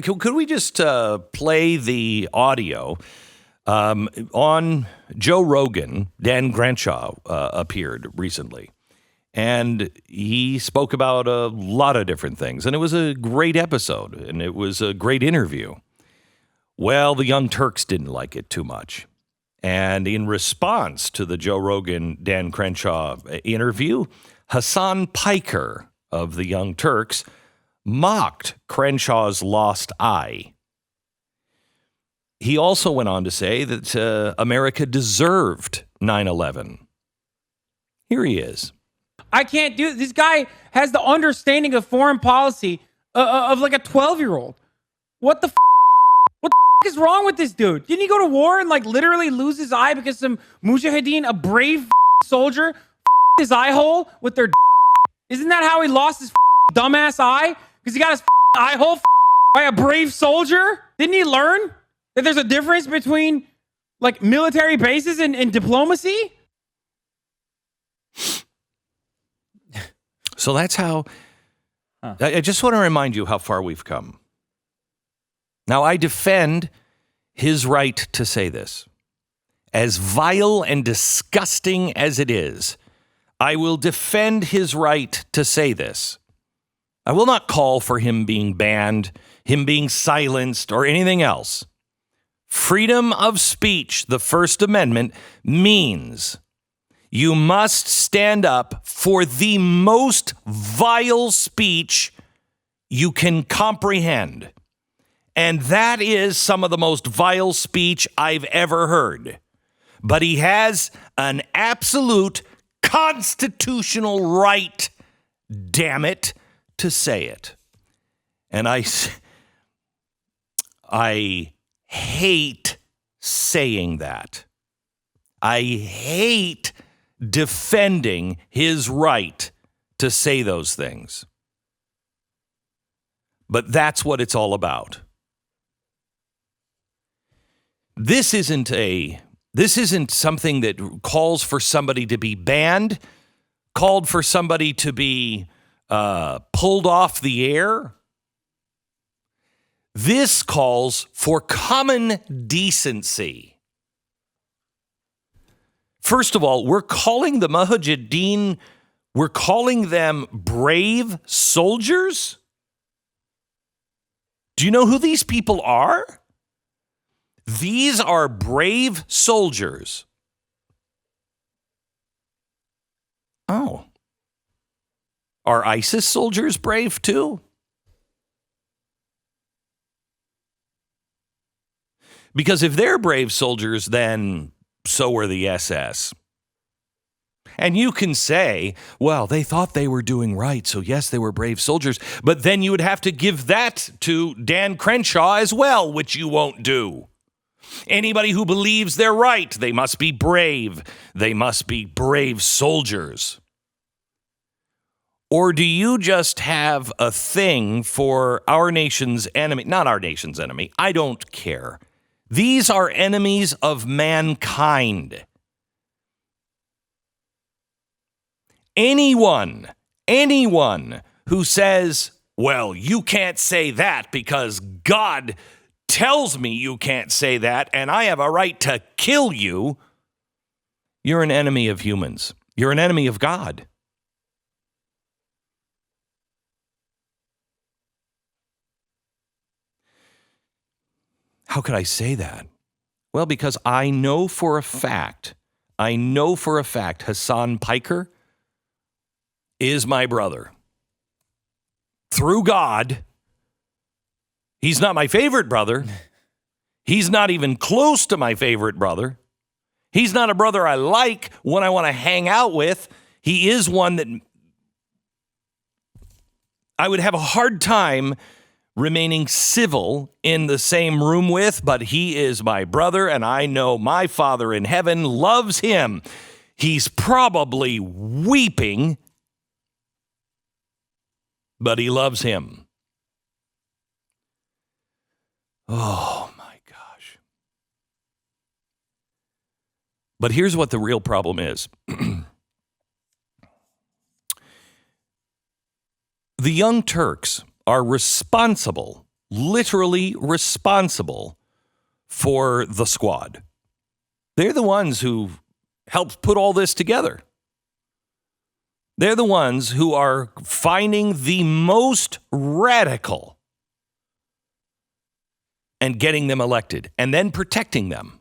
Could we just play the audio? On Joe Rogan, Dan Crenshaw appeared recently, and he spoke about a lot of different things, and it was a great episode, and it was a great interview. Well, the Young Turks didn't like it too much, and in response to the Joe Rogan, Dan Crenshaw interview, Hasan Piker of the Young Turks mocked Crenshaw's lost eye. He also went on to say that America deserved 9/11. Here he is. I can't do it. This guy has the understanding of foreign policy of like a 12-year-old. What the is wrong with this dude? Didn't he go to war and like literally lose his eye because some mujahideen, a brave soldier, his eye hole with their Isn't that how he lost his dumbass eye? Because he got his eye hole by a brave soldier? Didn't he learn that there's a difference between like military bases and diplomacy? So that's how, I just want to remind you how far we've come. Now, I defend his right to say this. As vile and disgusting as it is, I will defend his right to say this. I will not call for him being banned, him being silenced, or anything else. Freedom of speech, the First Amendment, means you must stand up for the most vile speech you can comprehend. And that is some of the most vile speech I've ever heard. But he has an absolute constitutional right, damn it, to say it. And I hate saying that. I hate defending his right to say those things. But that's what it's all about. This isn't something that calls for somebody to be banned, called for somebody to be pulled off the air. This calls for common decency. First of all, we're calling the Mujahideen, we're calling them brave soldiers? Do you know who these people are? These are brave soldiers. Oh. Are ISIS soldiers brave too? Because if they're brave soldiers, then so are the SS. And you can say, well, they thought they were doing right, so yes, they were brave soldiers. But then you would have to give that to Dan Crenshaw as well, which you won't do. Anybody who believes they're right, they must be brave. They must be brave soldiers. Or do you just have a thing for our nation's enemy? Not our nation's enemy. I don't care. These are enemies of mankind. Anyone who says, well, you can't say that because God tells me you can't say that and I have a right to kill you, you're an enemy of humans. You're an enemy of God. How could I say that? Well, because I know for a fact Hasan Piker is my brother. Through God. He's not my favorite brother. He's not even close to my favorite brother. He's not a brother I like, one I want to hang out with. He is one that I would have a hard time remaining civil in the same room with, but he is my brother, and I know my Father in heaven loves him. He's probably weeping, but he loves him. Oh, my gosh. But here's what the real problem is. The Young Turks are responsible, literally responsible for the squad. They're the ones who helped put all this together. They're the ones who are finding the most radical and getting them elected and then protecting them.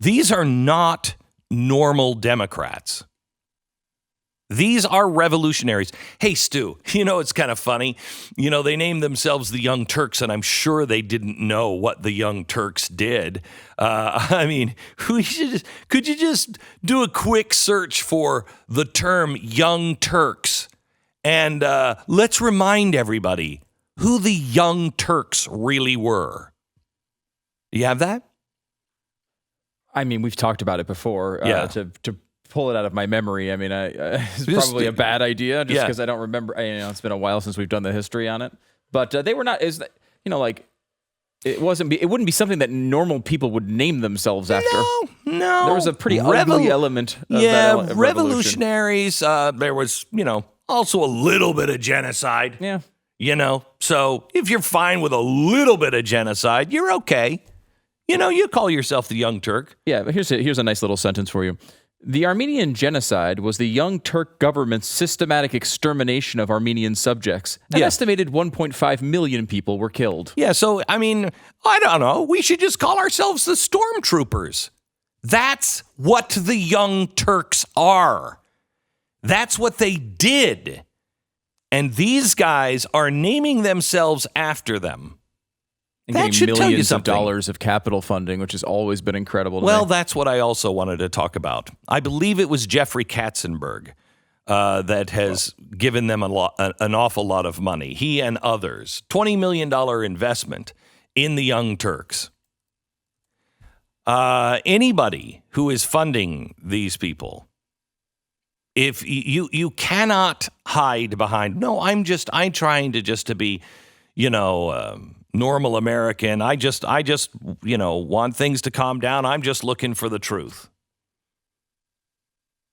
These are not normal Democrats. These are revolutionaries. Hey, Stu, it's kind of funny. They named themselves the Young Turks, and I'm sure they didn't know what the Young Turks did. Could you just do a quick search for the term Young Turks? And let's remind everybody who the Young Turks really were. Do you have that? We've talked about it before. Yeah. To pull it out of my memory, it's probably a bad idea just because I don't remember. It's been a while since we've done the history on it. But they were not, it wouldn't be something that normal people would name themselves after. No. There was a pretty ugly element of that revolutionaries. There was, also a little bit of genocide. Yeah. So if you're fine with a little bit of genocide, you're okay. You call yourself the Young Turk. Yeah, but here's a nice little sentence for you. The Armenian genocide was the Young Turk government's systematic extermination of Armenian subjects. An estimated 1.5 million people were killed. Yeah, so, I don't know. We should just call ourselves the Stormtroopers. That's what the Young Turks are. That's what they did. And these guys are naming themselves after them. And that getting should tell you millions of something. dollars of capital funding, which has always been incredible to Well, me. that's what I also wanted to talk about. I believe it was Jeffrey Katzenberg that has given them an awful lot of money. He and others. $20 million investment in the Young Turks. Anybody who is funding these people, if you cannot hide behind, no, I'm trying to be, normal American. I just want things to calm down. I'm just looking for the truth.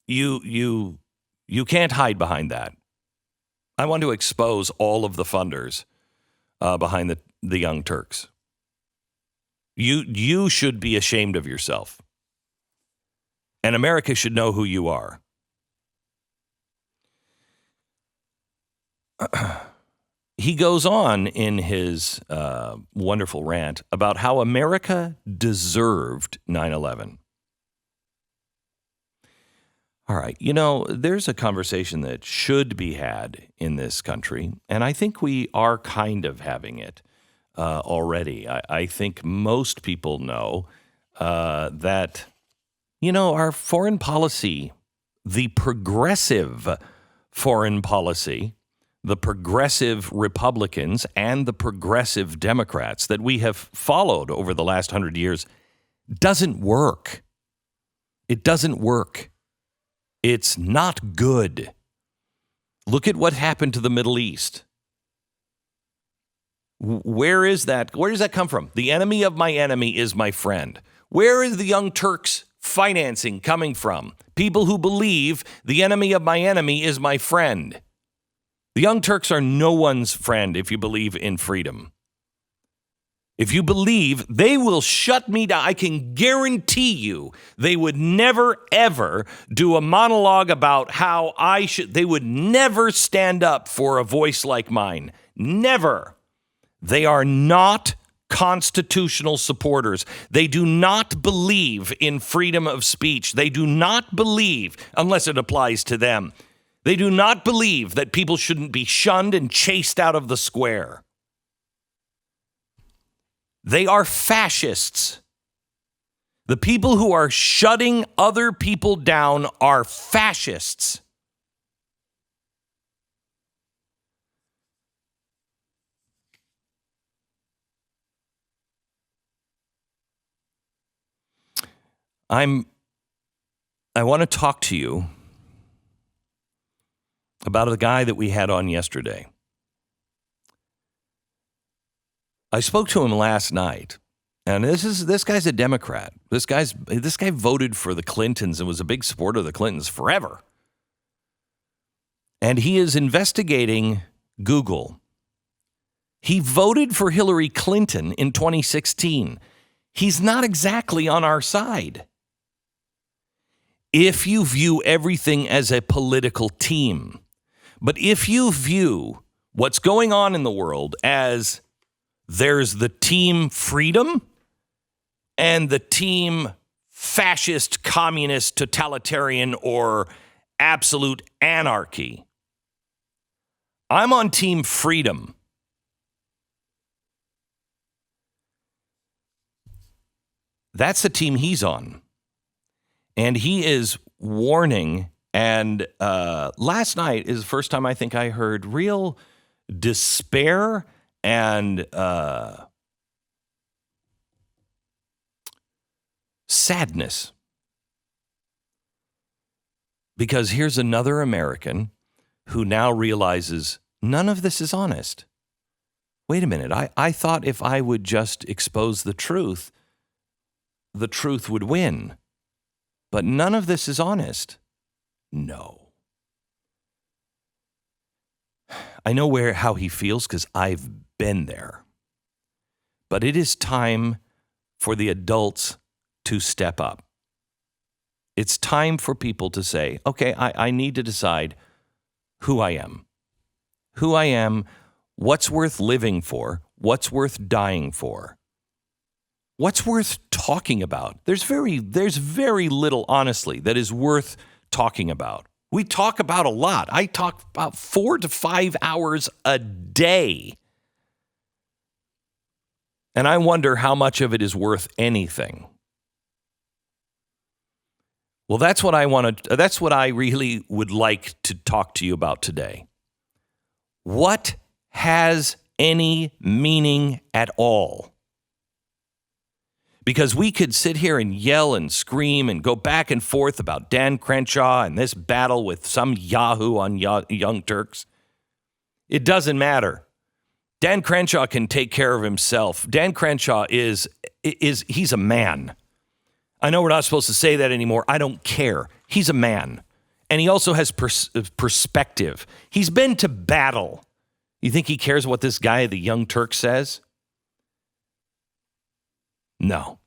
You can't hide behind that. I want to expose all of the funders behind the Young Turks. You should be ashamed of yourself. And America should know who you are. He goes on in his wonderful rant about how America deserved 9/11. All right, there's a conversation that should be had in this country, and I think we are kind of having it already. I think most people know that, our foreign policy, the progressive foreign policy, the progressive Republicans and the progressive Democrats that we have followed over the last 100 years doesn't work. It doesn't work. It's not good. Look at what happened to the Middle East. Where is that? Where does that come from? The enemy of my enemy is my friend. Where is the Young Turks financing coming from? People who believe the enemy of my enemy is my friend. The Young Turks are no one's friend if you believe in freedom. If you believe, they will shut me down. I can guarantee you they would never, ever do a monologue about how they would never stand up for a voice like mine. Never. They are not constitutional supporters. They do not believe in freedom of speech. They do not believe, unless it applies to them, they do not believe that people shouldn't be shunned and chased out of the square. They are fascists. The people who are shutting other people down are fascists. I want to talk to you about a guy that we had on yesterday. I spoke to him last night, and this guy's a Democrat. This guy voted for the Clintons and was a big supporter of the Clintons forever. And he is investigating Google He voted for Hillary Clinton in 2016. He's not exactly on our side. If you view everything as a political team, but if you view what's going on in the world as there's the team freedom and the team fascist, communist, totalitarian, or absolute anarchy, I'm on team freedom. That's the team he's on. And he is warning. And last night is the first time I think I heard real despair and sadness. Because here's another American who now realizes none of this is honest. Wait a minute. I thought if I would just expose the truth would win. But none of this is honest. No. I know how he feels because I've been there. But it is time for the adults to step up. It's time for people to say, okay, I need to decide who I am. Who I am, what's worth living for, what's worth dying for. What's worth talking about? There's very little, honestly, that is worth talking about. We talk about a lot. I talk about 4 to 5 hours a day. And I wonder how much of it is worth anything. Well, that's what I really would like to talk to you about today. What has any meaning at all? Because we could sit here and yell and scream and go back and forth about Dan Crenshaw and this battle with some yahoo on Young Turks. It doesn't matter. Dan Crenshaw can take care of himself. Dan Crenshaw he's a man. I know we're not supposed to say that anymore. I don't care. He's a man. And he also has perspective. He's been to battle. You think he cares what this guy, the Young Turks, says? No.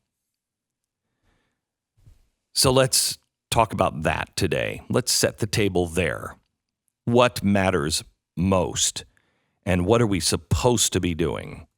So let's talk about that today. Let's set the table there. What matters most? And what are we supposed to be doing?